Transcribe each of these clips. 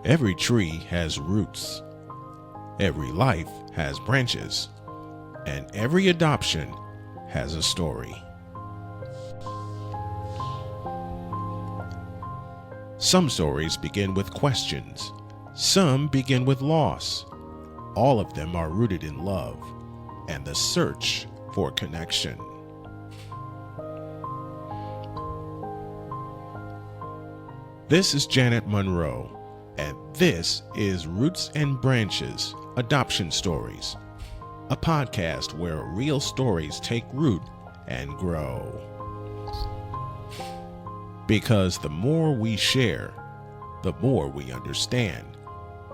Every tree has roots, every life has branches, and every adoption has a story. Some stories begin with questions, some begin with loss. All of them are rooted in love and the search for connection. This is Janet Monroe, and this is Roots and Branches Adoption Stories, a podcast where real stories take root and grow. Because the more we share, the more we understand,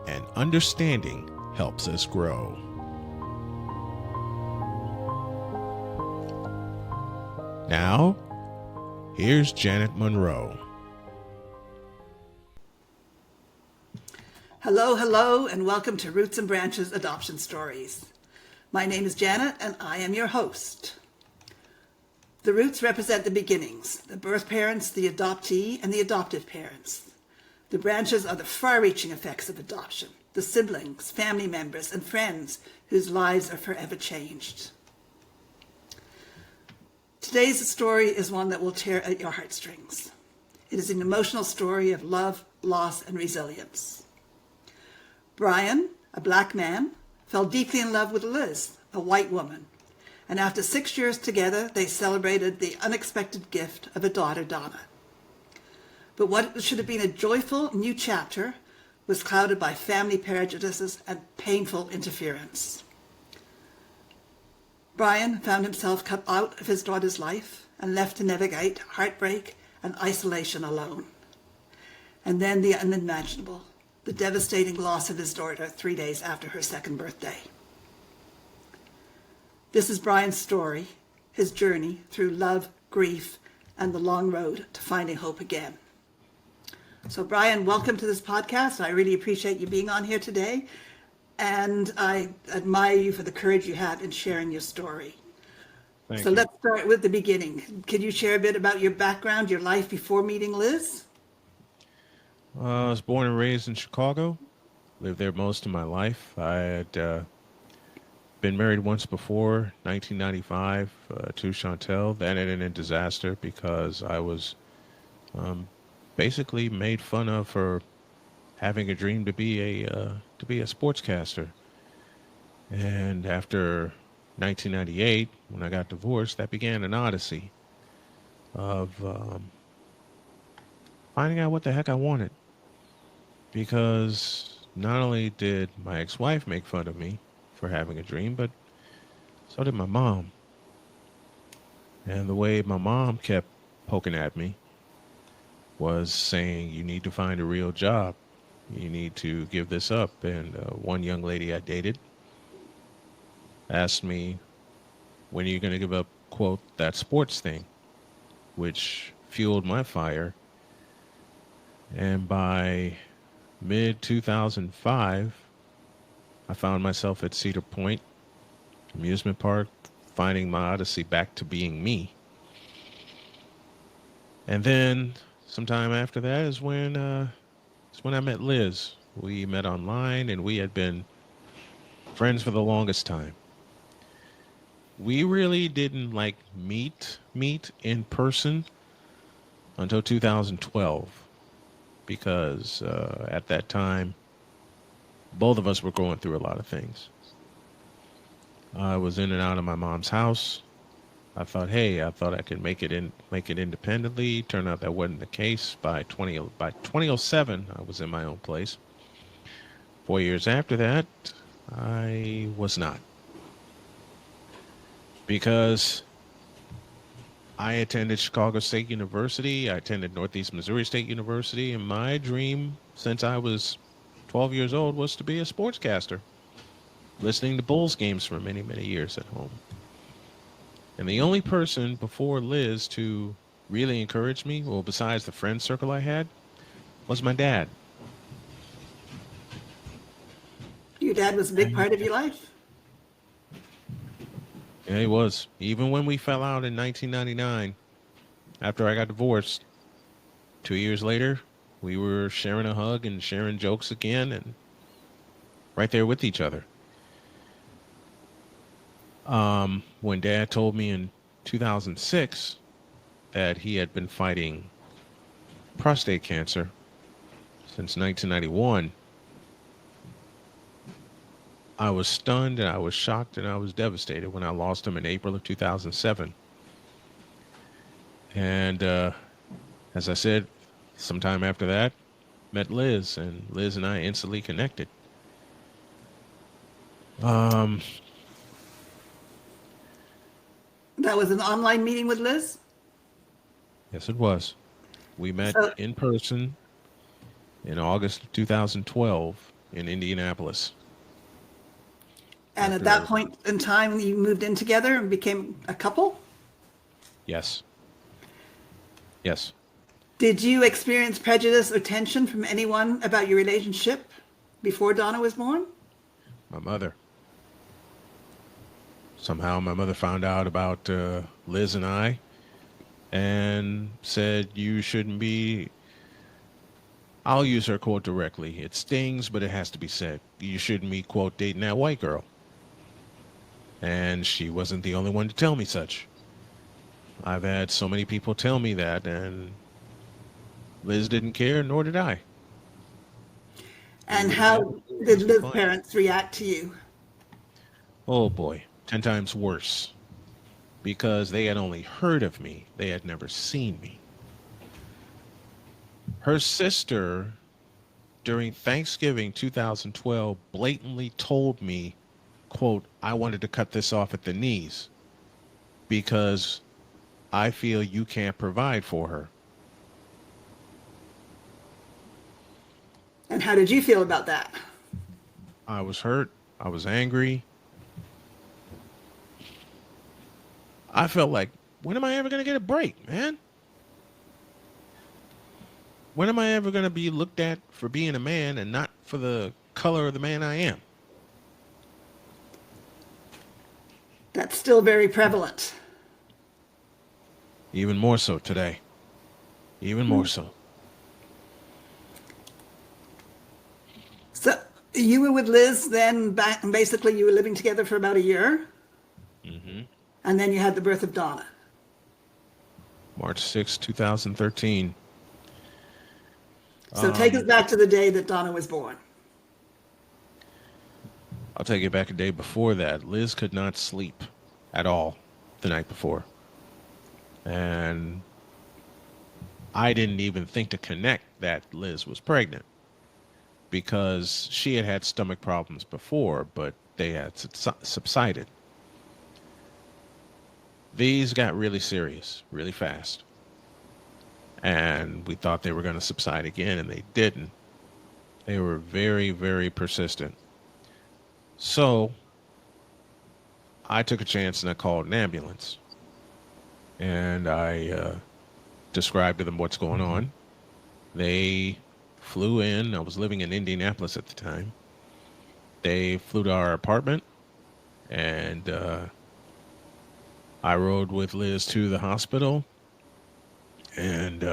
and understanding helps us grow. Now, here's Janet Monroe. Hello, and welcome to Roots and Branches Adoption Stories. My name is Janet, and I am your host. The roots represent the beginnings, the birth parents, the adoptee, and the adoptive parents. The branches are the far-reaching effects of adoption, the siblings, family members, and friends whose lives are forever changed. Today's story is one that will tear at your heartstrings. It is an emotional story of love, loss, and resilience. Brian, a black man, fell deeply in love with Liz, a white woman, and after 6 years together, they celebrated the unexpected gift of a daughter, Donna. But what should have been a joyful new chapter was clouded by family prejudices and painful interference. Brian found himself cut out of his daughter's life and left to navigate heartbreak and isolation alone. And then the unimaginable, the devastating loss of his daughter 3 days after her second birthday. This is Brian's story, his journey through love, grief, and the long road to finding hope again. So Brian, welcome to this podcast. I really appreciate you being on here today, and I admire you for the courage you had in sharing your story. Thank So you. let's start with the beginning. Can you share a bit about your background, your life before meeting Liz? I was born and raised in Chicago, lived there most of my life. I had been married once before, 1995, to Chantel. That ended in disaster because I was basically made fun of for having a dream to be a sportscaster. And after 1998, when I got divorced, that began an odyssey of finding out what the heck I wanted. Because not only did my ex-wife make fun of me for having a dream, but so did my mom. And the way my mom kept poking at me was saying, you need to find a real job. You need to give this up. And one young lady I dated asked me, when are you going to give up, quote, that sports thing, which fueled my fire. And by mid-2005, I found myself at Cedar Point amusement park, finding my odyssey back to being me. And then sometime after that is when I met Liz. We met online, and we had been friends for the longest time. We really didn't meet in person until 2012. Because at that time, both of us were going through a lot of things. I was in and out of my mom's house. I thought I could make it independently. Turned out that wasn't the case. By 2007, I was in my own place. 4 years after that, I was not. Because I attended Chicago State University. I attended Northeast Missouri State University. And my dream since I was 12 years old was to be a sportscaster, listening to Bulls games for many, many years at home. And the only person before Liz to really encourage me, well, besides the friend circle I had, was my dad. Your dad was a big part of your life? Yeah, he was. Even when we fell out in 1999, after I got divorced, 2 years later, We were sharing a hug and sharing jokes again and right there with each other. When Dad told me in 2006 that he had been fighting prostate cancer since 1991, I was stunned and I was shocked and I was devastated when I lost him in April of 2007. And as I said, sometime after that, met Liz, and Liz and I instantly connected. Um, That was an online meeting with Liz? yes, it was. We met So, in person in August of 2012 in Indianapolis. and at that After, point in time, you moved in together and became a couple? yes, yes, Did you experience prejudice or tension from anyone about your relationship before Donna was born? my mother. Somehow my mother found out about Liz and I and said, you shouldn't be. I'll use her quote directly. It stings, but it has to be said. You shouldn't be, quote, dating that white girl. And she wasn't the only one to tell me such. I've had so many people tell me that, and Liz didn't care, nor did I. We And were together how did just Liz's fine. parents react to you? Oh boy, 10 times worse. Because they had only heard of me, they had never seen me. Her sister, during Thanksgiving 2012, blatantly told me, quote, I wanted to cut this off at the knees because I feel you can't provide for her. And how did you feel about that? I was hurt. I was angry. I felt like, when am I ever going to get a break, man? When am I ever going to be looked at for being a man and not for the color of the man I am? That's still very prevalent. Even more so today. Even more so. So you were with Liz then, back, basically you were living together for about a year, Hmm. and then you had the birth of Donna. March 2013. So take us Um, back to the day that Donna was born. I'll take it back a day before that. Liz could not sleep at all the night before. And I didn't even think to connect that Liz was pregnant because she had had stomach problems before, but they had subsided. These got really serious really fast. And we thought they were going to subside again, and they didn't. They were very, very persistent. So I took a chance and I called an ambulance. And I described to them what's going on. They flew in. I was living in Indianapolis at the time. They flew to our apartment, and I rode with Liz to the hospital. And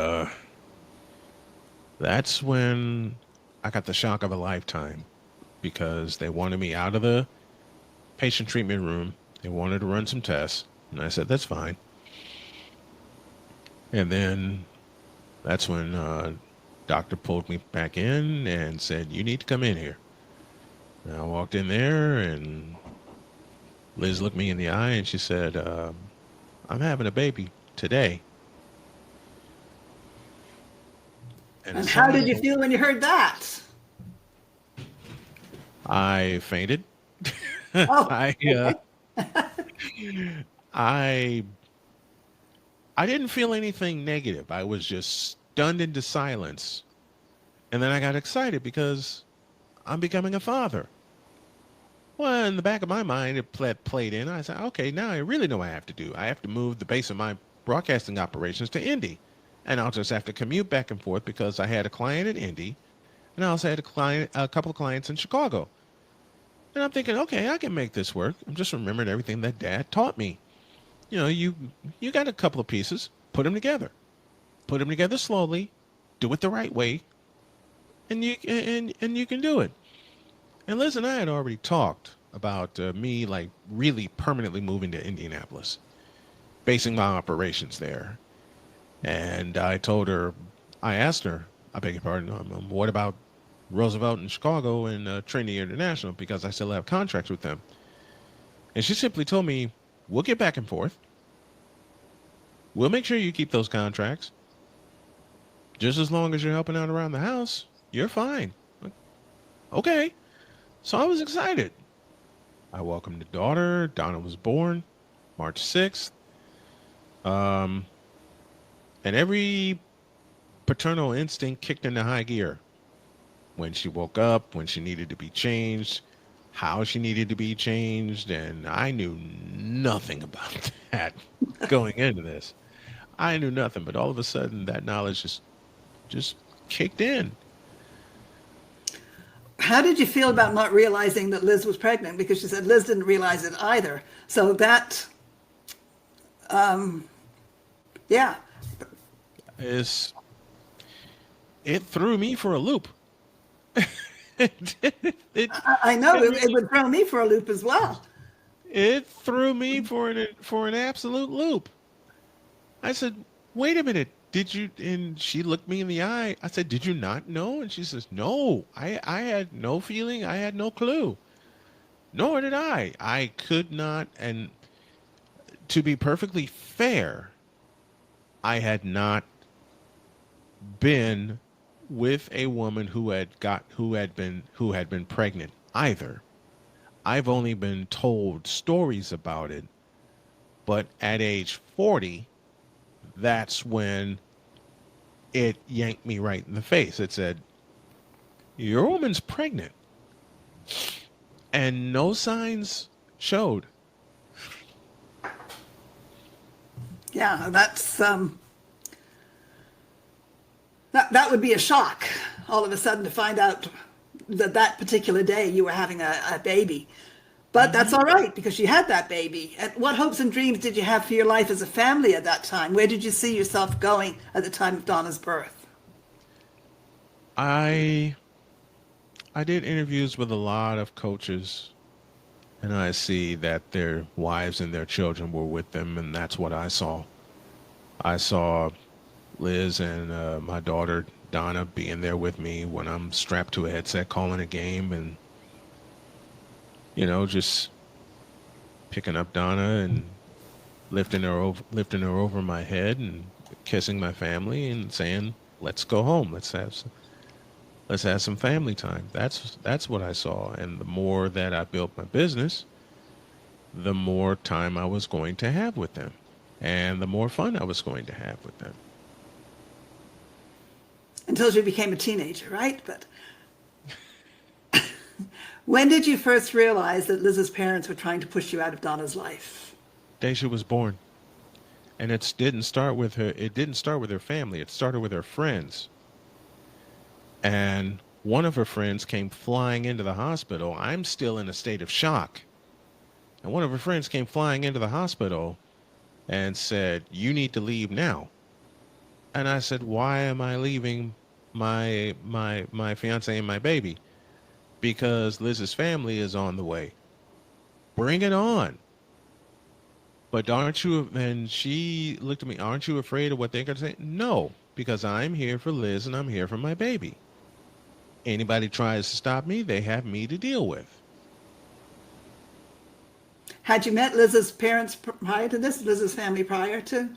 that's when I got the shock of a lifetime because they wanted me out of the patient treatment room. They wanted to run some tests. And I said, that's fine. And then that's when doctor pulled me back in and said, you need to come in here. And I walked in there and Liz looked me in the eye and she said, I'm having a baby today. And And as how soon did as you feel when you heard that? I fainted, Oh, I, okay. I, I didn't feel anything negative. I was just stunned into silence. And then I got excited because I'm becoming a father. Well, in the back of my mind, it played in. I said, okay, now I really know what I have to do. I have to move the base of my broadcasting operations to Indy. And I'll just have to commute back and forth because I had a client in Indy. And I also had a couple of clients in Chicago. And I'm thinking, okay, I can make this work. I'm just remembering everything that Dad taught me. You know, you got a couple of pieces, put them together slowly, do it the right way, and you can do it. And Liz and I had already talked about me like really permanently moving to Indianapolis, basing my operations there. And I asked her, I beg your pardon, what about Roosevelt in Chicago and Trinity International, because I still have contracts with them. And she simply told me, we'll get back and forth. We'll make sure you keep those contracts. Just as long as you're helping out around the house, you're fine. Like, okay. So I was excited. I welcomed the daughter. Donna was born March 6th. Um, and every paternal instinct kicked into high gear when she woke up, when she needed to be changed, how she needed to be changed. And I knew nothing about that going into this. I knew nothing, but all of a sudden that knowledge just kicked in. How did you feel about not realizing that Liz was pregnant? Because she said Liz didn't realize it either. So that, yeah. Is it threw me for a loop. it, I know it it really would throw me for a loop as well. it threw me for an absolute loop. I said, "Wait a minute, did you?" And she looked me in the eye. I said, "Did you not know?" And she says, "No, I had no feeling. I had no clue. Nor did I. I could not." And to be perfectly fair, I had not been with a woman who had been pregnant either. I've only been told stories about it, but at age 40, that's when it yanked me right in the face. It said, "Your woman's pregnant." And no signs showed. Yeah, that would be a shock all of a sudden to find out that that particular day you were having a baby. But that's all right because you had that baby. And what hopes and dreams did you have for your life as a family at that time? Where did you see yourself going at the time of Donna's birth? I I did interviews with a lot of coaches, and I see that their wives and their children were with them, and that's what I saw. I saw Liz and my daughter Donna being there with me when I'm strapped to a headset calling a game, and just picking up Donna and lifting her over my head and kissing my family and saying, "Let's go home. Let's have some family time." That's what I saw. And the more that I built my business, the more time I was going to have with them, and the more fun I was going to have with them. Until you became a teenager, right? But when did you first realize that Liz's parents were trying to push you out of Donna's life? Day she was born, and it didn't start with her. It didn't start with her family. It started with her friends. And one of her friends came flying into the hospital. I'm still in a state of shock. And one of her friends came flying into the hospital and said, "You need to leave now." And I said, "Why am I leaving my fiance and my baby?" "Because Liz's family is on the way." "Bring it on." "But aren't you?" And she looked at me, "Aren't you afraid of what they're going to say?" "No, because I'm here for Liz and I'm here for my baby. Anybody tries to stop me, they have me to deal with." Had you met Liz's parents prior to this, Liz's family prior to?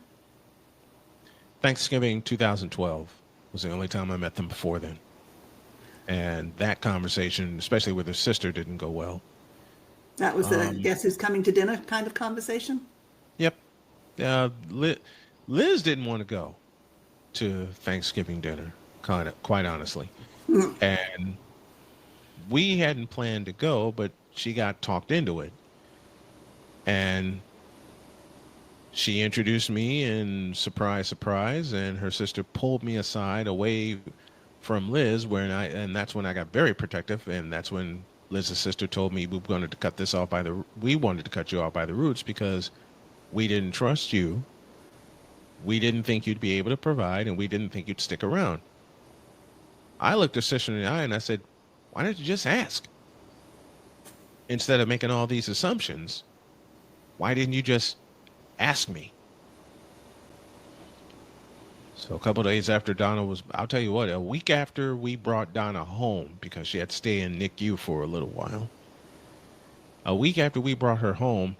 Thanksgiving 2012 was the only time I met them before then. And that conversation, especially with her sister, didn't go well. That was the Um, guess who's coming to dinner kind of conversation? yep. Liz didn't want to go to Thanksgiving dinner, quite honestly. And we hadn't planned to go, but she got talked into it. And she introduced me, and surprise, surprise, and her sister pulled me aside away from Liz, and that's when I got very protective, and that's when Liz's sister told me we wanted to cut you off by the roots because we didn't trust you. We didn't think you'd be able to provide, and we didn't think you'd stick around. I looked her sister in the eye and I said, why didn't you just ask? Instead of making all these assumptions, why didn't you just ask me? So a couple of days after Donna was, I'll tell you what, a week after we brought Donna home because she had to stay in NICU for a little while. A week after we brought her home,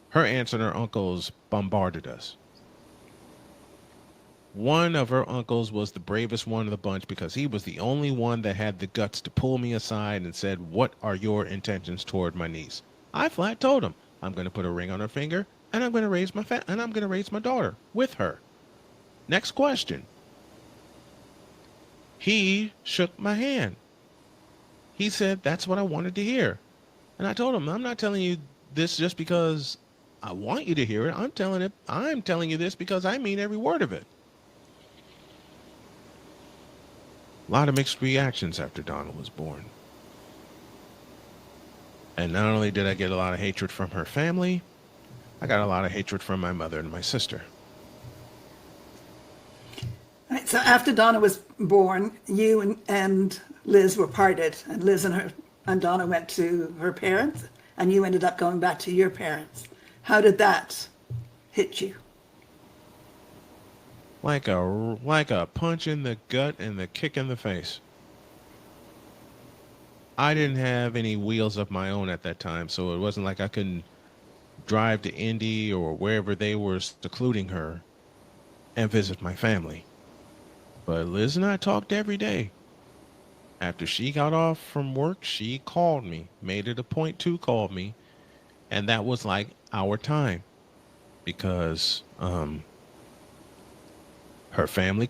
her aunts and her uncles bombarded us. One of her uncles was the bravest one of the bunch because he was the only one that had the guts to pull me aside and said, what are your intentions toward my niece? I flat told him, I'm going to put a ring on her finger and I'm going to raise my daughter with her. Next question. He shook my hand. He said, that's what I wanted to hear. And I told him, I'm not telling you this just because I want you to hear it. I'm telling you this because I mean every word of it. A lot of mixed reactions after Donna was born. And not only did I get a lot of hatred from her family, I got a lot of hatred from my mother and my sister. All right, so after Donna was born, you and Liz were parted, and Liz and Donna went to her parents, and you ended up going back to your parents. How did that hit you? Like a punch in the gut and the kick in the face. I didn't have any wheels of my own at that time, so it wasn't like I couldn't drive to Indy or wherever they were secluding her and visit my family. But Liz and I talked every day. After she got off from work, she called me, made it a point to call me, and that was like our time because her family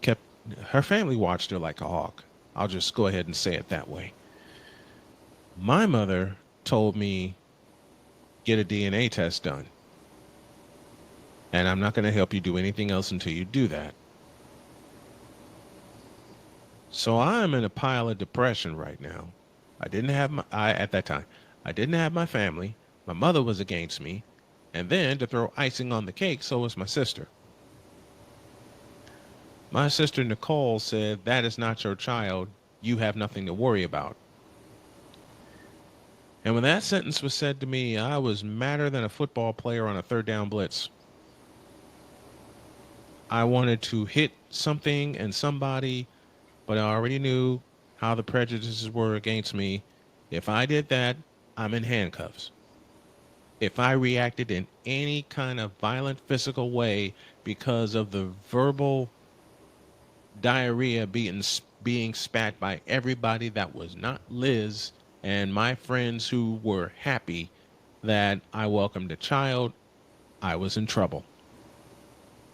watched her like a hawk. I'll just go ahead and say it that way. My mother told me, get a DNA test done. And I'm not going to help you do anything else until you do that. So I'm in a pile of depression right now. At that time, I didn't have my family. My mother was against me. And then to throw icing on the cake, so was my sister. My sister Nicole said, that is not your child. You have nothing to worry about. And when that sentence was said to me, I was madder than a football player on a third down blitz. I wanted to hit something and somebody, but I already knew how the prejudices were against me. If I did that, I'm in handcuffs. If I reacted in any kind of violent physical way because of the verbal diarrhea being spat by everybody that was not Liz and my friends who were happy that I welcomed a child, I was in trouble.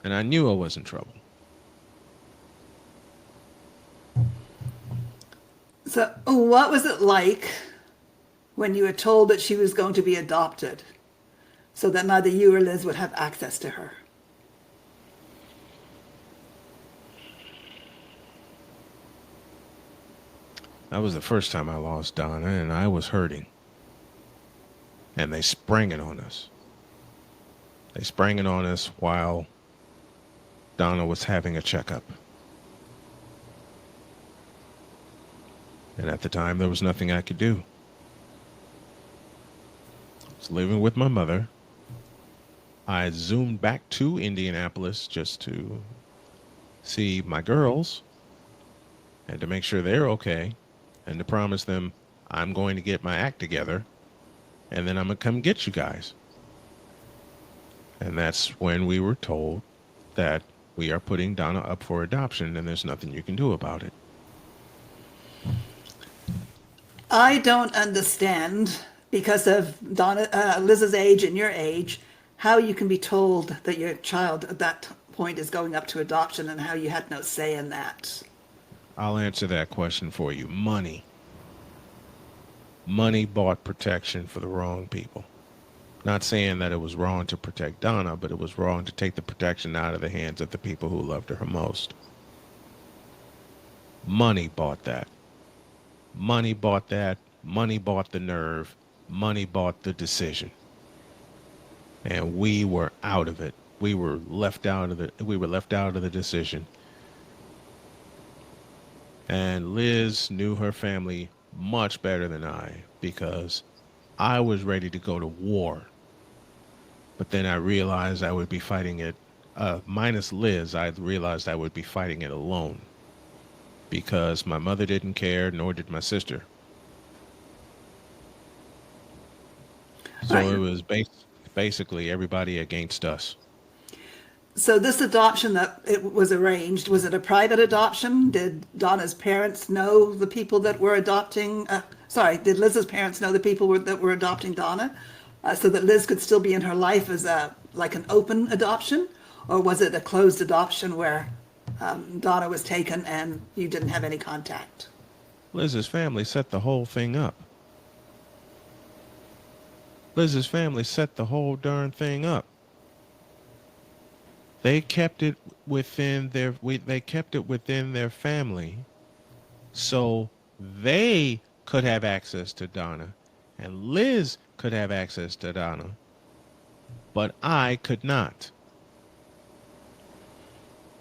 And I knew I was in trouble. So what was it like when you were told that she was going to be adopted so that neither you or Liz would have access to her? That was the first time I lost Donna, and I was hurting. And they sprang it on us. They sprang it on us while Donna was having a checkup. And at the time, there was nothing I could do. I was living with my mother. I zoomed back to Indianapolis just to see my girls and to make sure they're okay and to promise them I'm going to get my act together and then I'm going to come get you guys. And that's when we were told that we are putting Donna up for adoption and there's nothing you can do about it. I don't understand, because of Liz's age and your age, how you can be told that your child at that point is going up to adoption and how you had no say in that. I'll answer that question for you. Money. Money bought protection for the wrong people. Not saying that it was wrong to protect Donna, but it was wrong to take the protection out of the hands of the people who loved her most. Money bought that. Money bought that. Money bought the nerve. Money bought the decision. And we were out of it. We were left out of the decision. And Liz knew her family much better than I because I was ready to go to war. But then I realized I would be fighting it, minus Liz, I realized I would be fighting it alone because my mother didn't care, nor did my sister. So Right. it was basically everybody against us. So this adoption that it was arranged, was it a private adoption? Did Donna's parents know the people that were adopting? Sorry, did Liz's parents know the people that were adopting Donna, so that Liz could still be in her life as a like an open adoption, or was it a closed adoption where Donna was taken and you didn't have any contact? Liz's family set the whole thing up. Liz's family set the whole darn thing up. They kept it they kept it within their family so they could have access to Donna and Liz could have access to Donna, but I could not.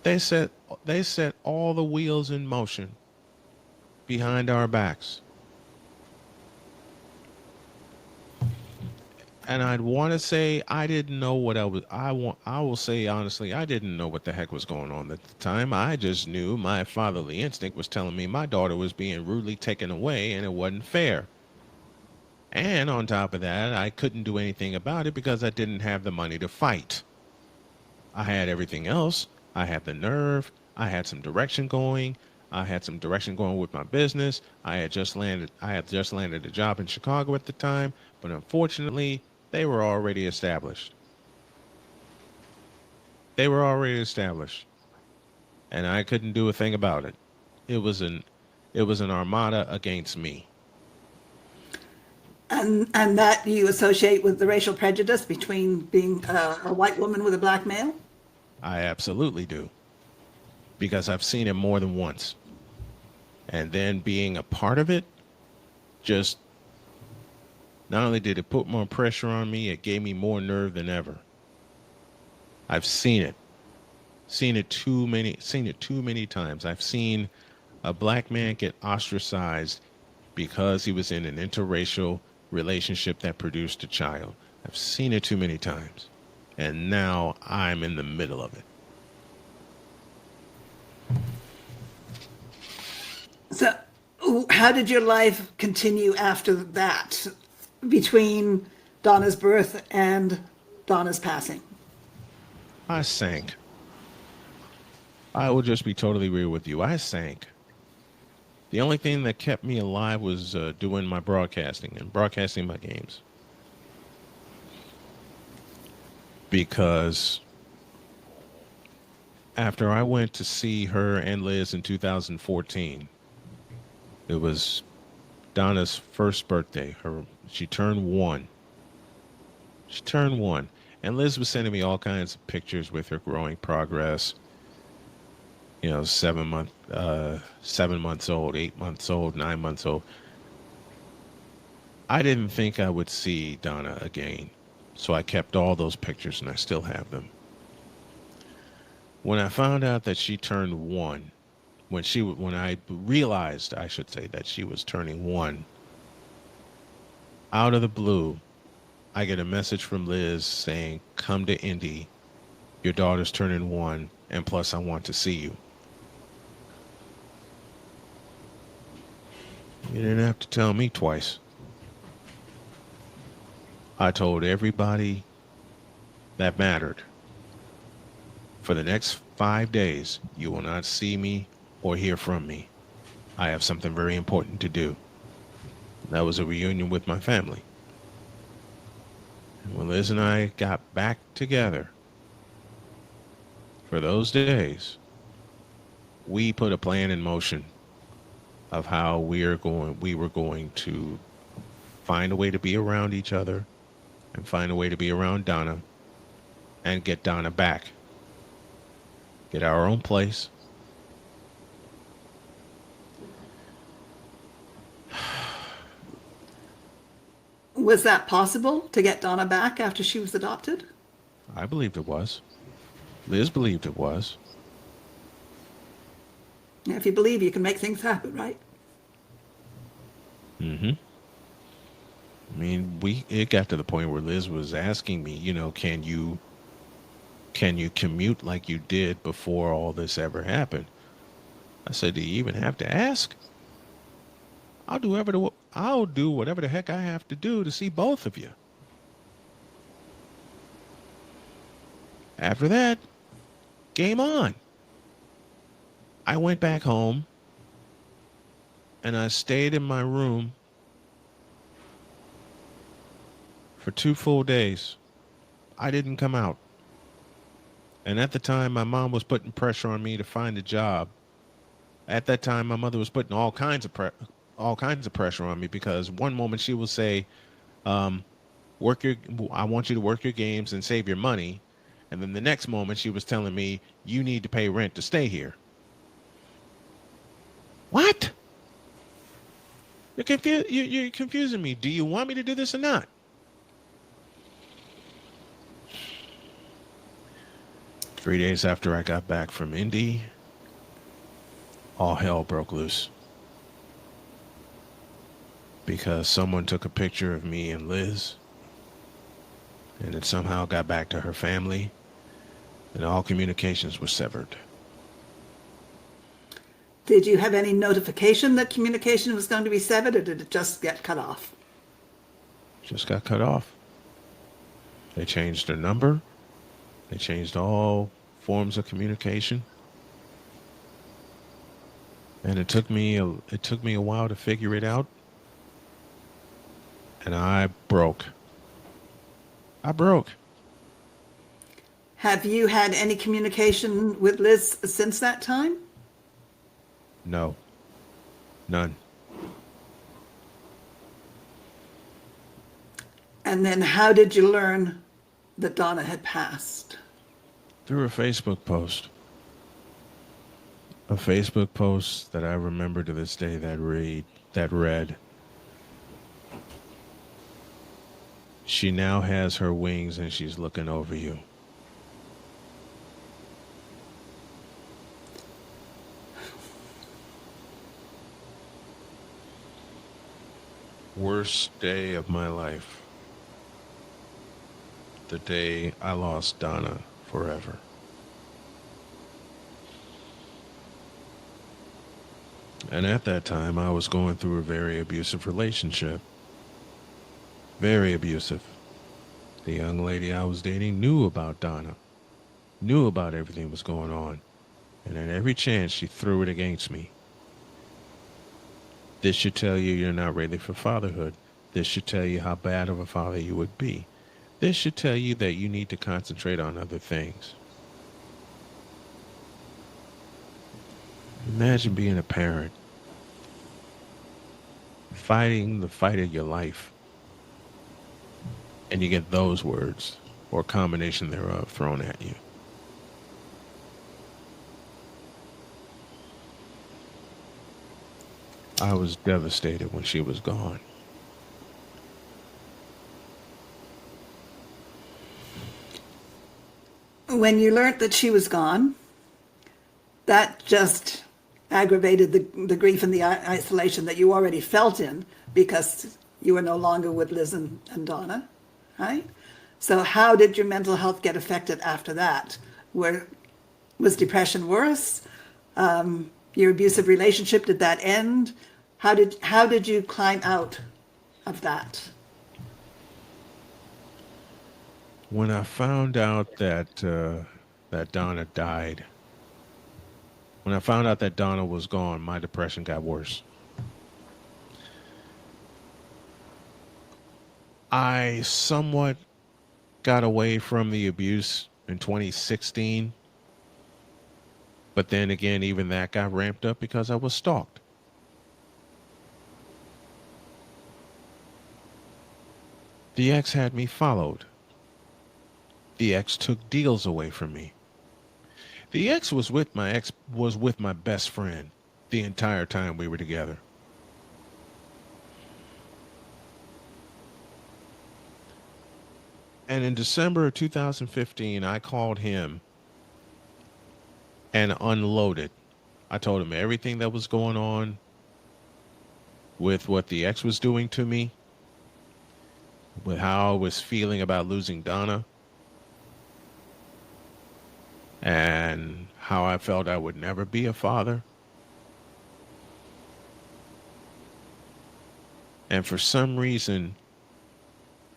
They set they set all the wheels in motion behind our backs. And I'd want to say I didn't know what I will say honestly, I didn't know what the heck was going on at the time. I just knew my fatherly instinct was telling me my daughter was being rudely taken away and it wasn't fair. And on top of that, I couldn't do anything about it because I didn't have the money to fight. I had everything else. I had the nerve. I had some direction going. I had some direction going with my business. I had just landed a job in Chicago at the time, but unfortunately, they were already established. They were already established, and I couldn't do a thing about it. It was an it was an armada against me. And that you associate with the racial prejudice between being a white woman with a black male? I absolutely do because I've seen it more than once. And then being a part of it just not only did it put more pressure on me, it gave me more nerve than ever. I've seen it too many times. I've seen a black man get ostracized because he was in an interracial relationship that produced a child. I've seen it too many times. And now I'm in the middle of it. So, how did your life continue after that, between Donna's birth and Donna's passing? I sank. I will just be totally real with you. I sank. The only thing that kept me alive was doing my broadcasting and broadcasting my games. Because after I went to see her and Liz in 2014, it was Donna's first birthday. She turned 1. She turned 1. And Liz was sending me all kinds of pictures with her growing progress. You know, 7 months old, 8 months old, 9 months old. I didn't think I would see Donna again. So I kept all those pictures and I still have them. When I found out that she turned 1, when I realized, I should say, that she was turning 1, out of the blue, I get a message from Liz saying, "Come to Indy. Your daughter's turning 1, and plus I want to see you." You didn't have to tell me twice. I told everybody that mattered. For the next 5 days, you will not see me or hear from me. I have something very important to do. That was a reunion with my family. And when Liz and I got back together for those days, we put a plan in motion of how we were going to find a way to be around each other and find a way to be around Donna and get Donna back. Get our own place. Was that possible to get Donna back after she was adopted? I believed it was. Liz believed it was. Now, if you believe, you can make things happen, right? Mm-hmm. I mean, it got to the point where Liz was asking me, can you commute like you did before all this ever happened? I said, do you even have to ask? I'll do whatever the heck I have to do to see both of you. After that, game on. I went back home and I stayed in my room for 2 full days. I didn't come out. And at the time, my mom was putting pressure on me to find a job. At that time, my mother was putting all kinds of pressure on me because one moment she will say, um, "Work your, I want you to work your games and save your money," and then the next moment she was telling me, "You need to pay rent to stay here." What? You're confusing me. Do you want me to do this or not? 3 days after I got back from Indy, all hell broke loose because someone took a picture of me and Liz, and it somehow got back to her family, and all communications were severed. Did you have any notification that communication was going to be severed, or did it just get cut off? Just got cut off. They changed their number. They changed all forms of communication. And it took me a while to figure it out. And I broke. I broke. Have you had any communication with Liz since that time? No. None. And then how did you learn that Donna had passed? Through a Facebook post. A Facebook post that I remember to this day that read, "She now has her wings and she's looking over you." Worst day of my life. The day I lost Donna forever. And at that time, I was going through a very abusive relationship. Very abusive. The young lady I was dating knew about Donna, knew about everything that was going on. And at every chance, she threw it against me. This should tell you you're not ready for fatherhood. This should tell you how bad of a father you would be. This should tell you that you need to concentrate on other things. Imagine being a parent, fighting the fight of your life, and you get those words, or a combination thereof, thrown at you. I was devastated when she was gone. When you learned that she was gone, that just aggravated the grief and the isolation that you already felt in because you were no longer with Liz and Donna, right? So how did your mental health get affected after that? Was depression worse? Your abusive relationship, did that end? How did you climb out of that? When I found out that Donna died, when I found out that Donna was gone, my depression got worse. I somewhat got away from the abuse in 2016, but then again, even that got ramped up because I was stalked. The ex had me followed. The ex took deals away from me. The ex was with my best friend the entire time we were together. And in December of 2015, I called him and unloaded I told him everything that was going on with what the ex was doing to me, with how I was feeling about losing Donna, and how I felt I would never be a father. And for some reason,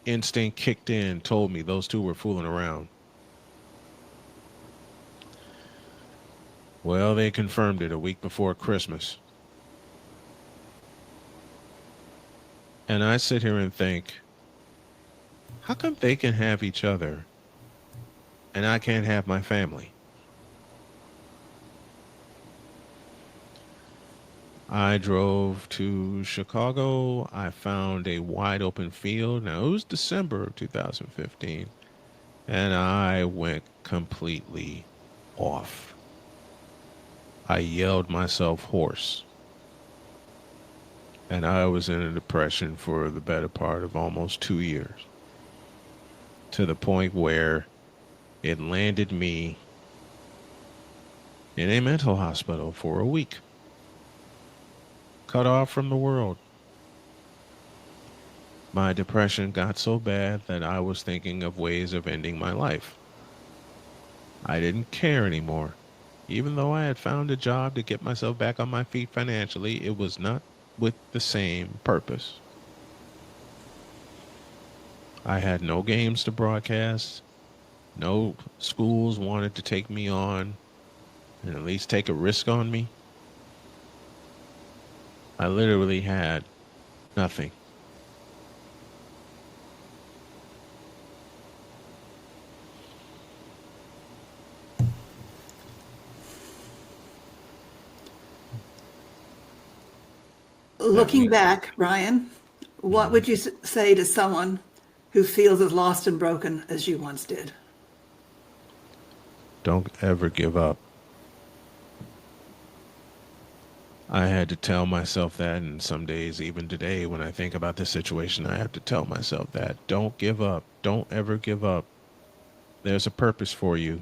instinct kicked in, told me those two were fooling around. Well, they confirmed it a week before Christmas. And I sit here and think, how come they can have each other and I can't have my family? I drove to Chicago. I found a wide open field. Now, it was December of 2015, and I went completely off. I yelled myself hoarse, and I was in a depression for the better part of almost 2 years, to the point where it landed me in a mental hospital for a week, cut off from the world. My depression got so bad that I was thinking of ways of ending my life. I didn't care anymore. Even though I had found a job to get myself back on my feet financially, it was not with the same purpose. I had no games to broadcast. No schools wanted to take me on and at least take a risk on me. I literally had nothing. That Looking week, back, Ryan, what would you say to someone who feels as lost and broken as you once did? don't ever give up. I had to tell myself that, and some days, even today, when I think about this situation, I have to tell myself that. Don't give up. Don't ever give up. There's a purpose for you.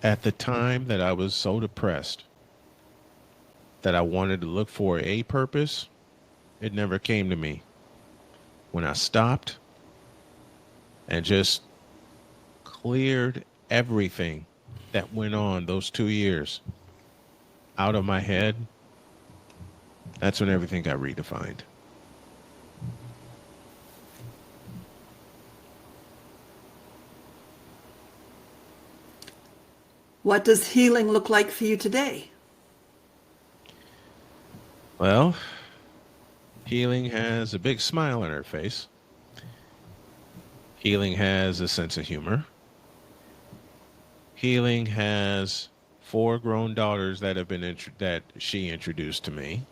At the time that I was so depressed that I wanted to look for a purpose, it never came to me. When I stopped and just cleared everything that went on those 2 years out of my head, that's when everything got redefined. What does healing look like for you today? Well, healing has a big smile on her face. Healing has a sense of humor. Healing has four grown daughters that have been that she introduced to me.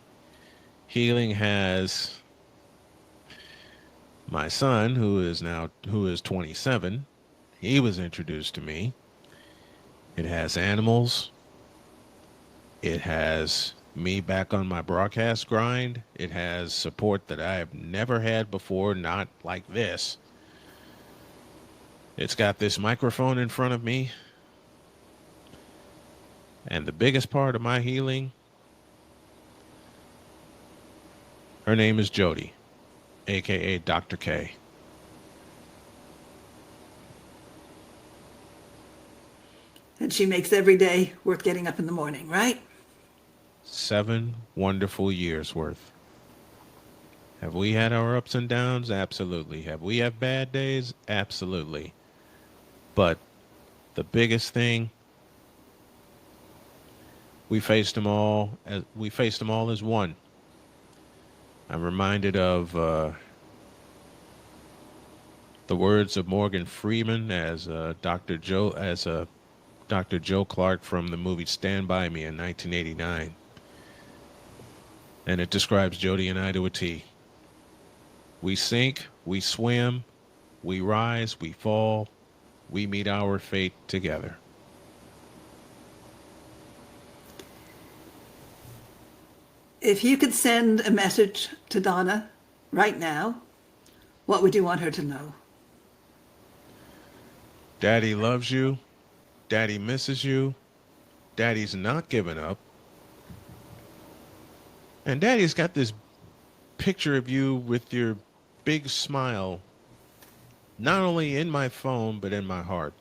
Healing has my son, who is 27. He was introduced to me. It has animals. It has me back on my broadcast grind. It has support that I have never had before, not like this. It's got this microphone in front of me. And the biggest part of my healing, her name is Jody, aka Dr. K. And she makes every day worth getting up in the morning, right? 7 wonderful years worth. Have we had our ups and downs? Absolutely. Have we had bad days? Absolutely. But the biggest thing, we faced them all as one. I'm reminded of the words of Morgan Freeman as Dr. Joe Clark from the movie Stand By Me in 1989. And it describes Jody and I to a T. We sink, we swim, we rise, we fall, we meet our fate together. If you could send a message to Donna right now, what would you want her to know? Daddy loves you. Daddy misses you. Daddy's not giving up. And Daddy's got this picture of you with your big smile, not only in my phone, but in my heart.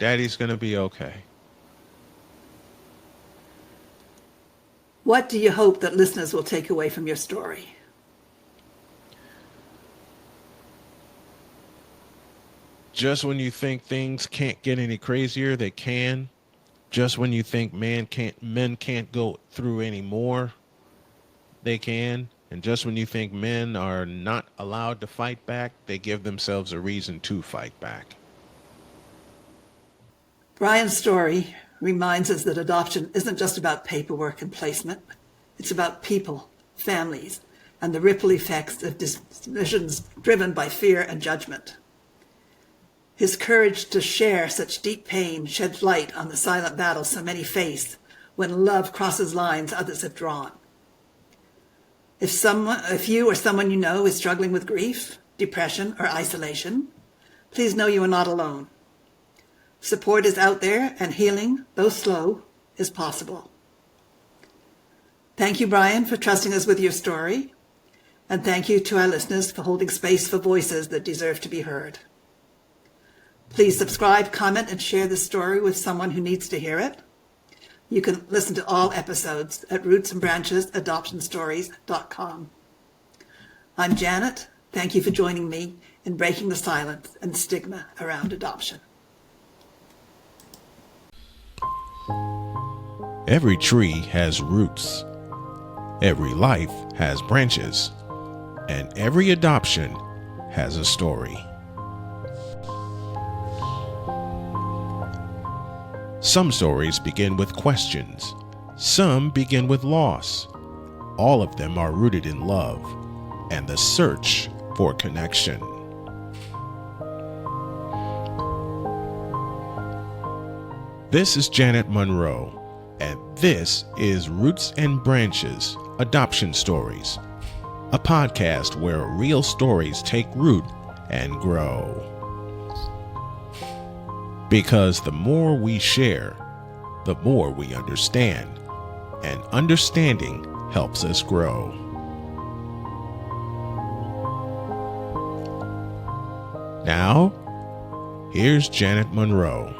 Daddy's going to be okay. What do you hope that listeners will take away from your story? Just when you think things can't get any crazier, they can. Just when you think men can't go through any more, they can. And just when you think men are not allowed to fight back, they give themselves a reason to fight back. Brian's story reminds us that adoption isn't just about paperwork and placement. It's about people, families, and the ripple effects of decisions driven by fear and judgment. His courage to share such deep pain sheds light on the silent battles so many face when love crosses lines others have drawn. If you or someone you know is struggling with grief, depression, or isolation, please know you are not alone. Support is out there, and healing, though slow, is possible. Thank you, Brian, for trusting us with your story. And thank you to our listeners for holding space for voices that deserve to be heard. Please subscribe, comment, and share this story with someone who needs to hear it. You can listen to all episodes at rootsandbranchesadoptionstories.com. I'm Janet. Thank you for joining me in breaking the silence and stigma around adoption. Every tree has roots. Every life has branches. And every adoption has a story. Some stories begin with questions. Some begin with loss. All of them are rooted in love and the search for connection. This is Janet Monroe, and this is Roots and Branches Adoption Stories, a podcast where real stories take root and grow. Because the more we share, the more we understand, and understanding helps us grow. Now, here's Janet Monroe.